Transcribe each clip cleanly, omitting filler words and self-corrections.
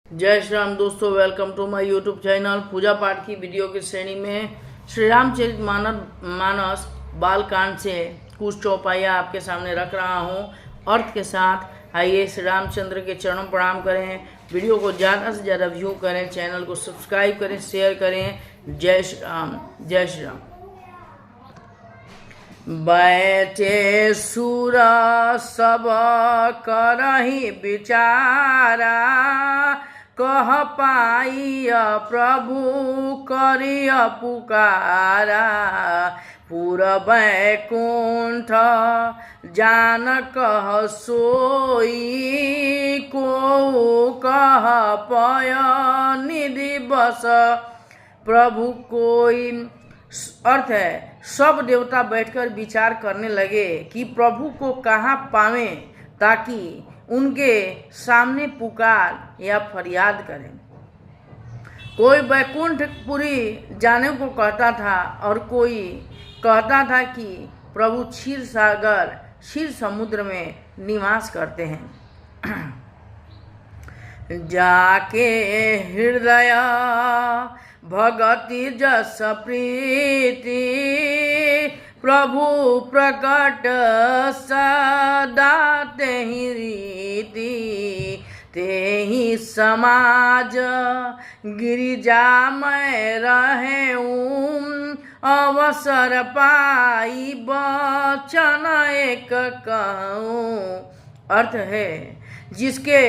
जय श्री राम दोस्तों, welcome to my YouTube channel. पूजा पाठ की वीडियो की श्रेणी में श्री रामचरित मानस बालकांड से कुछ चौपाइयाँ आपके सामने रख रहा हूँ अर्थ के साथ। आइए श्री रामचंद्र के चरणों प्रणाम करें, वीडियो को ज़्यादा से ज़्यादा व्यू करें, चैनल को सब्सक्राइब करें, शेयर करें। जय श्री राम, जय श्री राम। बैठे सुर सब करहि विचारा, कह पाइय प्रभु करिय पुकारा। पुर बैकुंठ जान कह सोई, को कह पय निधि बस प्रभु कोई। अर्थ है, सब देवता बैठकर विचार करने लगे कि प्रभु को कहाँ पावें ताकि उनके सामने पुकार या फरियाद करें। कोई बैकुंठपुरी जाने को कहता था और कोई कहता था कि प्रभु क्षीर सागर क्षीर समुद्र में निवास करते हैं। जाके हृदय भगति जस प्रीति, प्रभु प्रकट सदा तेहि रीति। तेहि समाज गिरिजा में रहेऊँ, अवसर पाई बचन एक कहूँ। अर्थ है, जिसके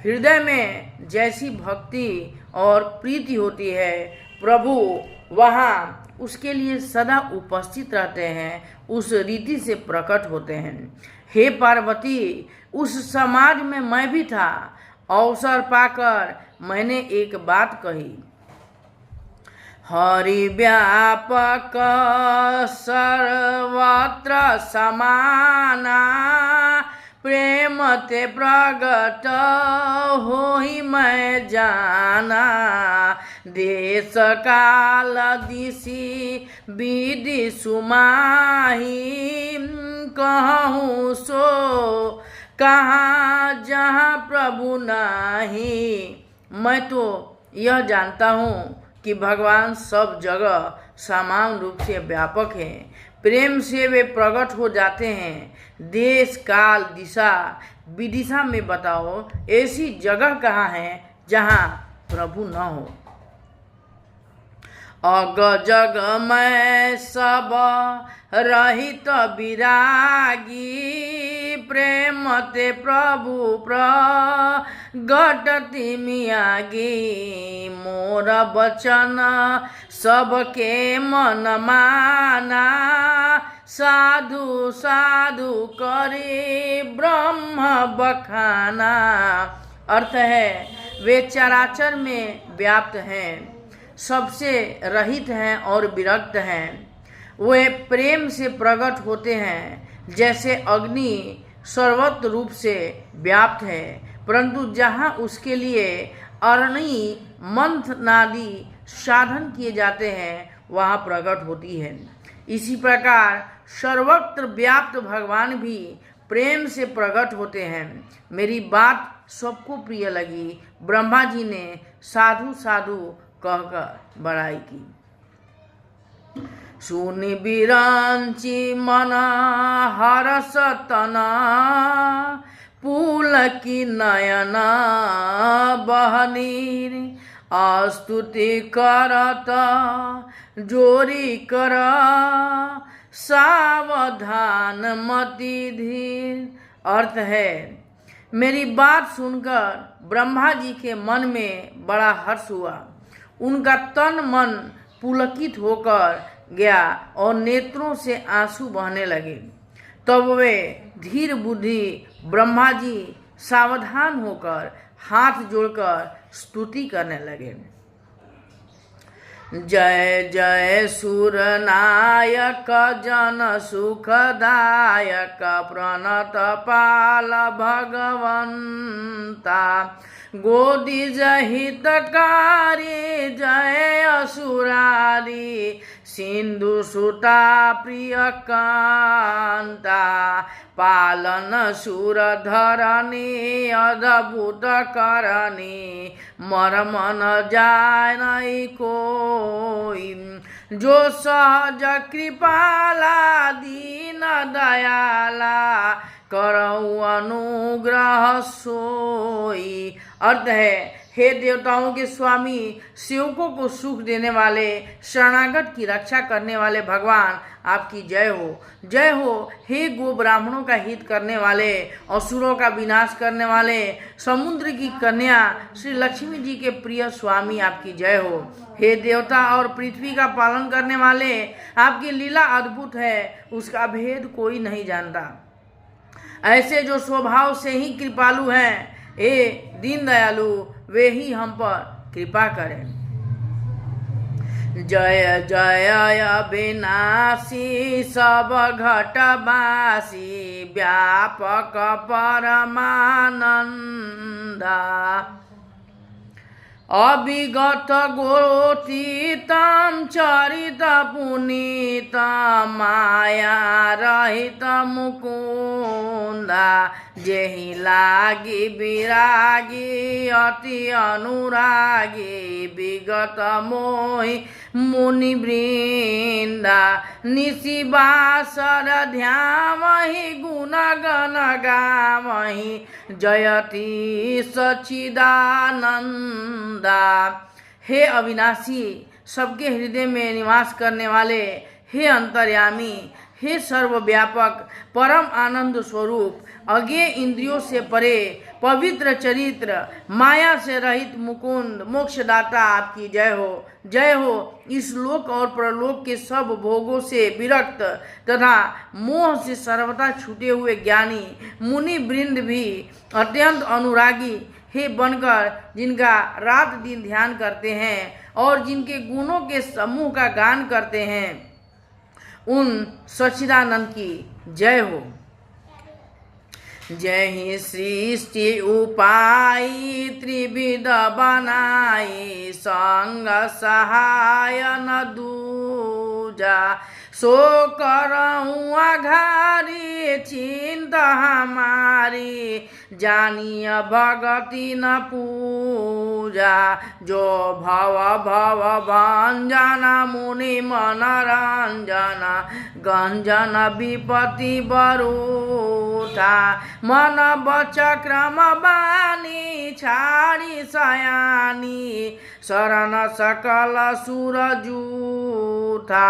हृदय में जैसी भक्ति और प्रीति होती है, प्रभु वहाँ उसके लिए सदा उपस्थित रहते हैं, उस रीति से प्रकट होते हैं। हे पार्वती, उस समाज में मैं भी था। अवसर पाकर मैंने एक बात कही। हरि व्यापक सर्वत्र समाना, प्रेम ते प्रगट होहि मैं जाना। देश काल दिशि विधि सुमाही, कहूँ सो कहाँ जहाँ प्रभु नाही। मैं तो यह जानता हूँ कि भगवान सब जगह समान रूप से व्यापक हैं। प्रेम से वे प्रकट हो जाते हैं। देश काल दिशा विदिशा में बताओ, ऐसी जगह कहाँ है जहाँ प्रभु न हो। अग जग में सब रहित विरागी, प्रेम ते प्रभु प्रगट तिमियागी। मोर बचन सबके मन माना, साधु साधु करे ब्रह्म बखाना। अर्थ है, वे चराचर में व्याप्त हैं, सबसे रहित हैं और विरक्त हैं। वे प्रेम से प्रकट होते हैं, जैसे अग्नि सर्वत्र रूप से व्याप्त है, परंतु जहाँ उसके लिए अरणि मंथनादि साधन किए जाते हैं वहाँ प्रकट होती है। इसी प्रकार सर्वत्र व्याप्त भगवान भी प्रेम से प्रकट होते हैं। मेरी बात सबको प्रिय लगी। ब्रह्मा जी ने साधु साधु कहकर बड़ाई की। सुनि बिरंची मन हरस तना, पुलकी नयन बहनीर। स्तुति करत जोरी कर, सावधान मति धीर। अर्थ है, मेरी बात सुनकर ब्रह्मा जी के मन में बड़ा हर्ष हुआ। उनका तन मन पुलकित होकर गया और नेत्रों से आंसू बहने लगे। तब वे धीर बुद्धि ब्रह्मा जी सावधान होकर हाथ जोड़कर स्तुति करने लगे। जय जय सुर नायक जन सुखदायक, प्रणत पाल भगवंता। गोदिज हितकारी जय असुरारी सिंधु सुता प्रिय कांता पालन सुर धरनी अद्भुत करनी मरम न जाय नहीं कोई जो सहज कृपाला दीन दयाला करऊ अनुग्रह सोई। अर्थ है, हे देवताओं के स्वामी, सेवकों को सुख देने वाले, शरणागत की रक्षा करने वाले भगवान आपकी जय हो। जय हो हे गो ब्राह्मणों का हित करने वाले, असुरों का विनाश करने वाले, समुद्र की कन्या श्री लक्ष्मी जी के प्रिय स्वामी आपकी जय हो। हे देवता और पृथ्वी का पालन करने वाले, आपकी लीला अद्भुत है, उसका भेद कोई नहीं जानता। ऐसे जो स्वभाव से ही कृपालु हैं, हे दीन दयालु, वे ही हम पर कृपा करें। जय जय अविनाशी सब घटवासी व्यापक परमानंदा अविगत गोतीतम चरित पुनीत माया रहित मुकुंदा जेहि लागी विरागी अति अनुरागी विगत मोहि मुनि वृंदा निशिबासर ध्यामहि गुण गण गामहि जयति सच्चिदानंदा। हे अविनाशी, सबके हृदय में निवास करने वाले, हे अंतर्यामी, हे सर्वव्यापक, परम आनंद स्वरूप, अज्ञेय इंद्रियों से परे, पवित्र चरित्र, माया से रहित मुकुंद, मोक्षदाता आपकी जय हो। जय हो इस लोक और परलोक के सब भोगों से विरक्त तथा मोह से सर्वथा छूटे हुए ज्ञानी मुनि वृंद भी अत्यंत अनुरागी हे बनकर जिनका रात दिन ध्यान करते हैं और जिनके गुणों के समूह का गान करते हैं, उन सच्चिदानंद की जय हो। जय ही सृष्टि उपाई त्रिविध बनाई संग सहाय न दूजा सो करऊँ आघारी चिंता हमारी जानिय भगति न पूजा जो भव भव भंजना मुनि मनरंजना गंजन विपत्ति बरूठा मन बचक्रम बानी छाड़ी सयानी शरण सकल सुर जूठा।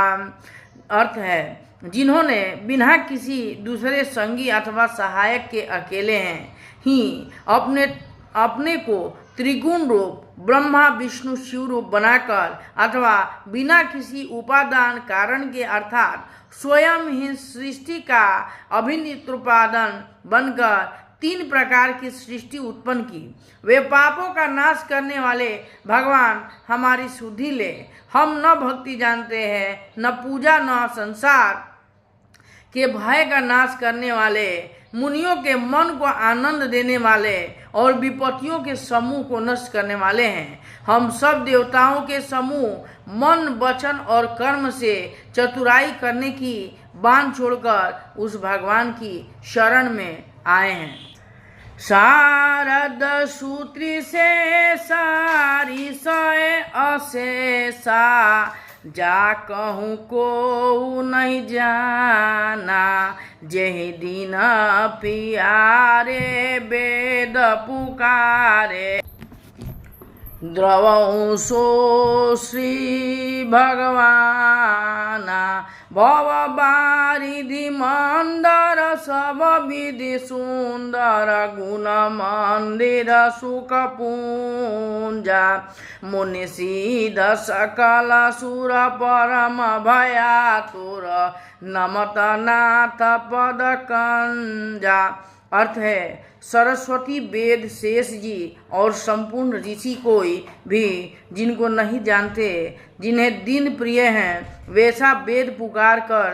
अर्थ है, जिन्होंने बिना किसी दूसरे संगी अथवा सहायक के अकेले हैं ही अपने को त्रिगुण रूप ब्रह्मा विष्णु शिव रूप बनाकर अथवा बिना किसी उपादान कारण के अर्थात स्वयं ही सृष्टि का अभिन्न उत्पादन बनकर 3 प्रकार की सृष्टि उत्पन्न की। वे पापों का नाश करने वाले भगवान हमारी शुद्धि ले। हम न भक्ति जानते हैं, न पूजा, न संसार के भय का नाश करने वाले, मुनियों के मन को आनंद देने वाले और विपत्तियों के समूह को नष्ट करने वाले हैं। हम सब देवताओं के समूह मन, वचन और कर्म से चतुराई करने की बांध छोड़कर उस भगवान की शरण में आए हैं। शारद सूत्री से सारी सय अशेषा जा कहूँ को नहीं जाना जेहि दिन पियारे वेद पुकारे द्रवऊ सो श्री भगवाना भव बारिधि मंदर सब विधि सुंदर गुण मंदिर सुख पूंजा मुनि सिद्ध सकल सुर परम भयातुर नमत नाथ पद कंजा। अर्थ है, सरस्वती, वेद, शेष जी और संपूर्ण ऋषि कोई भी जिनको नहीं जानते, जिन्हें दिन प्रिय हैं, वैसा वेद पुकार कर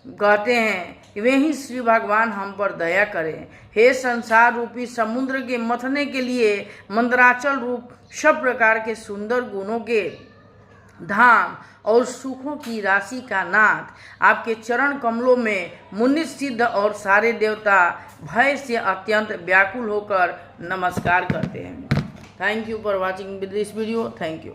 कहते हैं, वे ही श्री भगवान हम पर दया करें। हे संसार रूपी समुद्र के मथने के लिए मंदराचल रूप सब प्रकार के सुंदर गुणों के धाम और सुखों की राशि का नाथ, आपके चरण कमलों में मुनि सिद्ध और सारे देवता भय से अत्यंत व्याकुल होकर नमस्कार करते हैं। Thank you for watching this video. Thank you.